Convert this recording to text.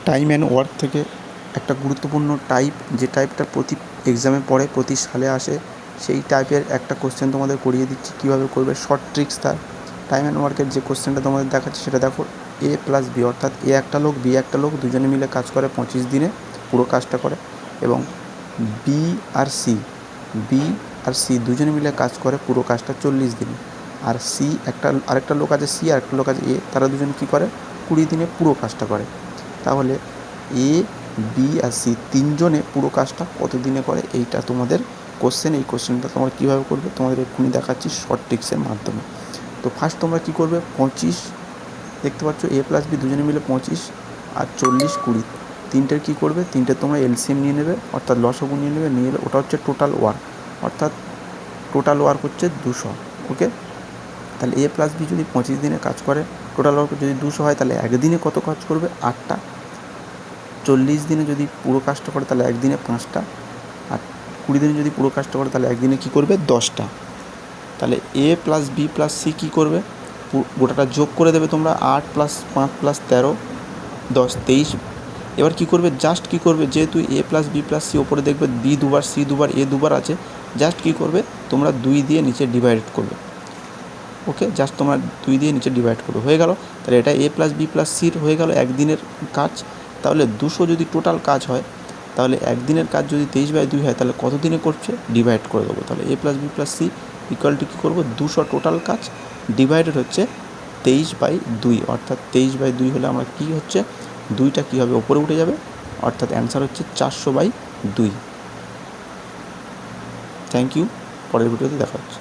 Time and work থেকে একটা গুরুত্বপূর্ণ টাইপ, যে টাইপটা প্রতি এক্সামে পড়ে, প্রতি সালে আসে, সেই টাইপের একটা কোশ্চেন তোমাদের করিয়ে দিচ্ছি কীভাবে করবে, শর্ট ট্রিক্স তার। টাইম অ্যান্ড ওয়ার্কের যে কোশ্চেনটা তোমাদের দেখাচ্ছি সেটা দেখো, এ প্লাস বি, অর্থাৎ এ একটা লোক বি একটা লোক, দুজনে মিলে কাজ করে 25 দিনে পুরো কাজটা করে। এবং বি আর সি দুজনে মিলে কাজ করে পুরো কাজটা 40 দিনে। আর আরেকটা লোক আছে সি, আরেকটা লোক আছে এ, তারা দুজন কী করে 20 দিনে পুরো কাজটা করে। তাহলে এ, বি আর সি তিনজনে পুরো কাজটা কত দিনে করে, এইটা তোমাদের কোশ্চেন। এই কোশ্চেনটা তোমরা কীভাবে করবে তোমাদের এক্ষুনি দেখাচ্ছি শর্ট ট্রিক্সের মাধ্যমে। তো ফার্স্ট তোমরা কী করবে, 25 দেখতে পাচ্ছ, এ প্লাস বি দুজনে মিলে 25 আর 40 20, তিনটের কী করবে, তিনটের তোমরা এলসিএম নিয়ে নেবে, অর্থাৎ লসাগু নিয়ে নেবে, ওটা হচ্ছে টোটাল ওয়ার্ক, অর্থাৎ টোটাল ওয়ার্ক হচ্ছে 200। ওকে, তাহলে এ প্লাস বি যদি 25 দিনে কাজ করে, টোটাল ওয়ার্ক যদি 200 হয়, তাহলে একদিনে কত কাজ করবে, 8টা। 40 দিনে যদি পুরো কাজটা করে তাহলে একদিনে 5টা। আর 20 দিনে যদি পুরো কাজটা করে তাহলে একদিনে কী করবে, 10টা। তাহলে A plus B plus C কী করবে, গোটাটা যোগ করে দেবে তোমরা, 8 + 5 + 13 10 23। এবার কী করবে, জাস্ট কী করবে, যেহেতু এ প্লাস বি প্লাস সি ওপরে দেখবে বি দুবার সি দুবার এ দুবার আছে, জাস্ট কী করবে তোমরা 2 দিয়ে নিচে ডিভাইড করবে। ওকে, জাস্ট তোমরা 2 দিয়ে নিচে ডিভাইড করবে, হয়ে গেল। তাহলে এটা এ প্লাস বি প্লাস সির হয়ে গেল একদিনের কাজ। তাহলে 200 যদি টোটাল কাজ হয়, তাহলে একদিনের কাজ যদি 23/2 হয়, তাহলে কত দিনে করছে ডিভাইড করে দেবো। তাহলে A plus B plus C equal to কী করবো, 200 টোটাল কাজ ডিভাইডেড হচ্ছে 23/2, অর্থাৎ 23/2 হলে আমরা কী হচ্ছে, 2টা কী হবে ওপরে উঠে যাবে, অর্থাৎ অ্যান্সার হচ্ছে 400/2। থ্যাংক ইউ, পরের ভিডিওতে দেখা হচ্ছে।